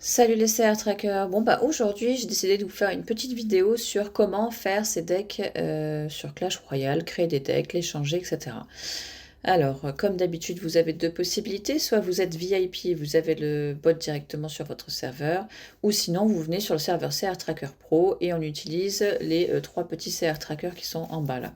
Salut les CR Trackers. Bon bah aujourd'hui j'ai décidé de vous faire une petite vidéo sur comment faire ces decks sur Clash Royale, créer des decks, les changer, etc. Alors comme d'habitude vous avez deux possibilités, soit vous êtes VIP et vous avez le bot directement sur votre serveur, ou sinon vous venez sur le serveur CR Tracker Pro et on utilise les trois petits CR Trackers qui sont en bas là.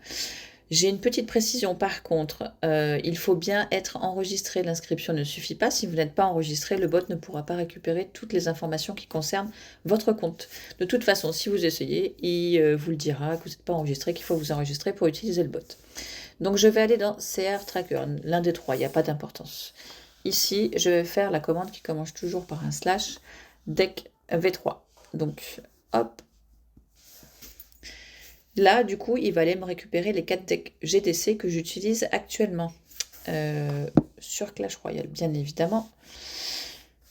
J'ai une petite précision par contre, il faut bien être enregistré, l'inscription ne suffit pas. Si vous n'êtes pas enregistré, le bot ne pourra pas récupérer toutes les informations qui concernent votre compte. De toute façon, si vous essayez, il vous le dira que vous n'êtes pas enregistré, qu'il faut vous enregistrer pour utiliser le bot. Donc je vais aller dans CR Tracker, l'un des trois, il n'y a pas d'importance. Ici, je vais faire la commande qui commence toujours par un slash deck V3. Donc hop. Là, du coup, il va aller me récupérer les 4 decks GTC que j'utilise actuellement sur Clash Royale, bien évidemment.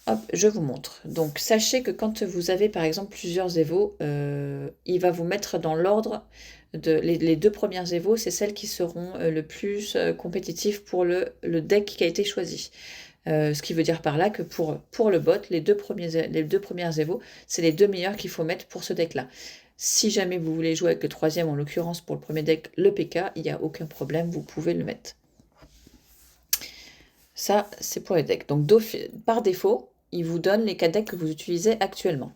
Hop, je vous montre. Donc, sachez que quand vous avez, par exemple, plusieurs évos, il va vous mettre dans l'ordre les deux premières évos, c'est celles qui seront le plus compétitives pour le deck qui a été choisi. Ce qui veut dire par là que pour le bot, les deux premières évos, c'est les deux meilleurs qu'il faut mettre pour ce deck-là. Si jamais vous voulez jouer avec le troisième, en l'occurrence pour le premier deck, le PK, il n'y a aucun problème, vous pouvez le mettre. Ça, c'est pour les decks. Donc par défaut, il vous donne les 4 decks que vous utilisez actuellement.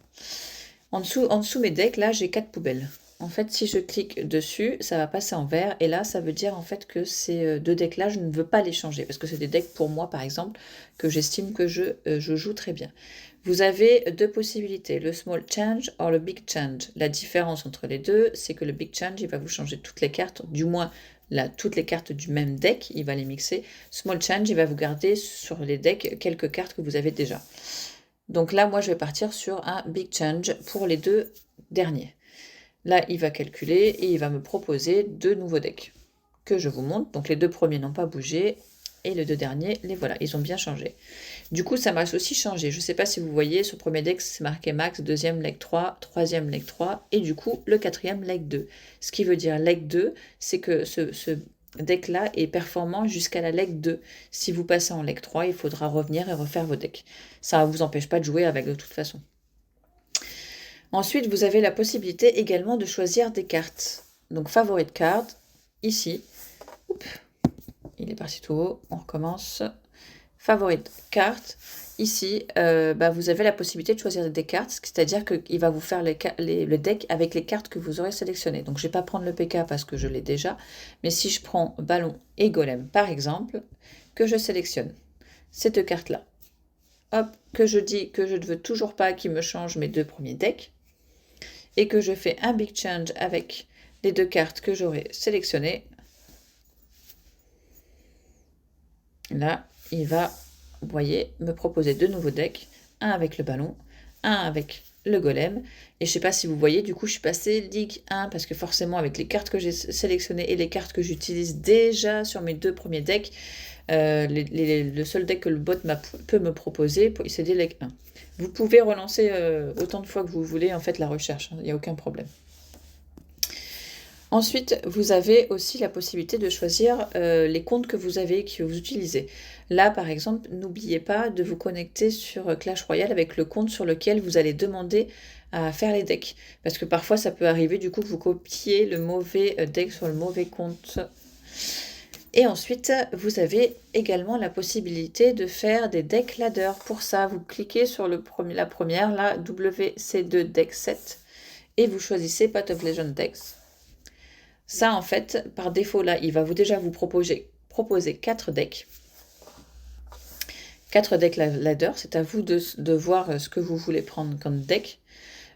En dessous mes decks, là, j'ai 4 poubelles. En fait, si je clique dessus, ça va passer en vert. Et là, ça veut dire en fait que ces deux decks-là, je ne veux pas les changer. Parce que c'est des decks pour moi, par exemple, que j'estime que je joue très bien. Vous avez deux possibilités, le Small Change ou le Big Change. La différence entre les deux, c'est que le Big Change, il va vous changer toutes les cartes, du moins toutes les cartes du même deck, il va les mixer. Small Change, il va vous garder sur les decks quelques cartes que vous avez déjà. Donc là, moi, je vais partir sur un Big Change pour les deux derniers. Là, il va calculer et il va me proposer deux nouveaux decks que je vous montre. Donc les deux premiers n'ont pas bougé et les deux derniers, les voilà, ils ont bien changé. Du coup, ça m'a aussi changé. Je ne sais pas si vous voyez, ce premier deck, c'est marqué max, deuxième leg 3, troisième leg 3 et du coup, le quatrième leg 2. Ce qui veut dire leg 2, c'est que ce deck-là est performant jusqu'à la leg 2. Si vous passez en leg 3, il faudra revenir et refaire vos decks. Ça ne vous empêche pas de jouer avec de toute façon. Ensuite, vous avez la possibilité également de choisir des cartes. Donc, favorite card, ici. Oups, il est parti tout haut, on recommence. Favorite carte, ici, vous avez la possibilité de choisir des cartes, c'est-à-dire qu'il va vous faire le deck avec les cartes que vous aurez sélectionnées. Donc, je ne vais pas prendre le PK parce que je l'ai déjà, mais si je prends ballon et golem, par exemple, que je sélectionne ces deux cartes-là, hop, que je dis que je ne veux toujours pas qu'il me change mes deux premiers decks, et que je fais un big change avec les deux cartes que j'aurais sélectionnées, là, il va, vous voyez, me proposer deux nouveaux decks, un avec le ballon, un avec le golem, et je ne sais pas si vous voyez, du coup, je suis passée Ligue 1, parce que forcément, avec les cartes que j'ai sélectionnées et les cartes que j'utilise déjà sur mes deux premiers decks, le seul deck que le bot peut me proposer, c'est des Ligue 1. Vous pouvez relancer autant de fois que vous voulez en fait la recherche, il n'y a aucun problème. Ensuite, vous avez aussi la possibilité de choisir les comptes que vous utilisez. Là, par exemple, n'oubliez pas de vous connecter sur Clash Royale avec le compte sur lequel vous allez demander à faire les decks. Parce que parfois, ça peut arriver du coup que vous copiez le mauvais deck sur le mauvais compte. Et ensuite, vous avez également la possibilité de faire des decks ladder. Pour ça, vous cliquez sur la première, là, WC2 Deck 7, et vous choisissez Path of Legend Decks. Ça, en fait, par défaut, là, il va déjà vous proposer 4 decks. 4 decks ladder, c'est à vous de voir ce que vous voulez prendre comme deck.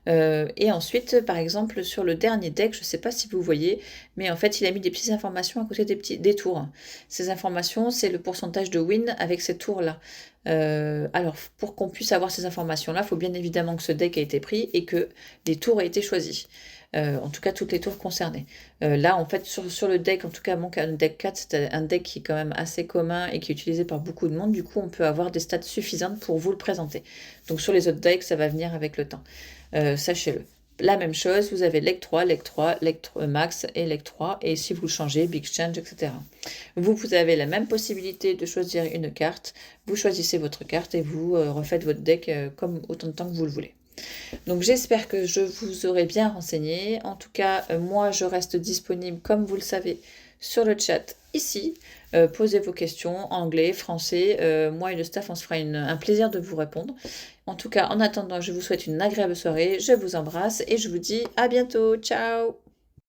Et ensuite, par exemple, sur le dernier deck, je ne sais pas si vous voyez, mais en fait, il a mis des petites informations à côté des tours. Ces informations, c'est le pourcentage de win avec ces tours-là. Alors, pour qu'on puisse avoir ces informations-là, il faut bien évidemment que ce deck ait été pris et que les tours aient été choisis. En tout cas, toutes les tours concernées. Là, en fait, sur le deck, en tout cas, mon deck 4, c'est un deck qui est quand même assez commun et qui est utilisé par beaucoup de monde. Du coup, on peut avoir des stats suffisantes pour vous le présenter. Donc, sur les autres decks, ça va venir avec le temps. Sachez-le. La même chose, vous avez Leg 3, Leg 3, Max et Leg 3, et si vous le changez, Big Change, etc. Vous avez la même possibilité de choisir une carte, vous choisissez votre carte et vous refaites votre deck comme autant de temps que vous le voulez. Donc j'espère que je vous aurai bien renseigné. En tout cas, moi je reste disponible, comme vous le savez, sur le chat ici. Posez vos questions, anglais, français. Moi et le staff, on se fera un plaisir de vous répondre. En tout cas, en attendant, je vous souhaite une agréable soirée. Je vous embrasse et je vous dis à bientôt. Ciao!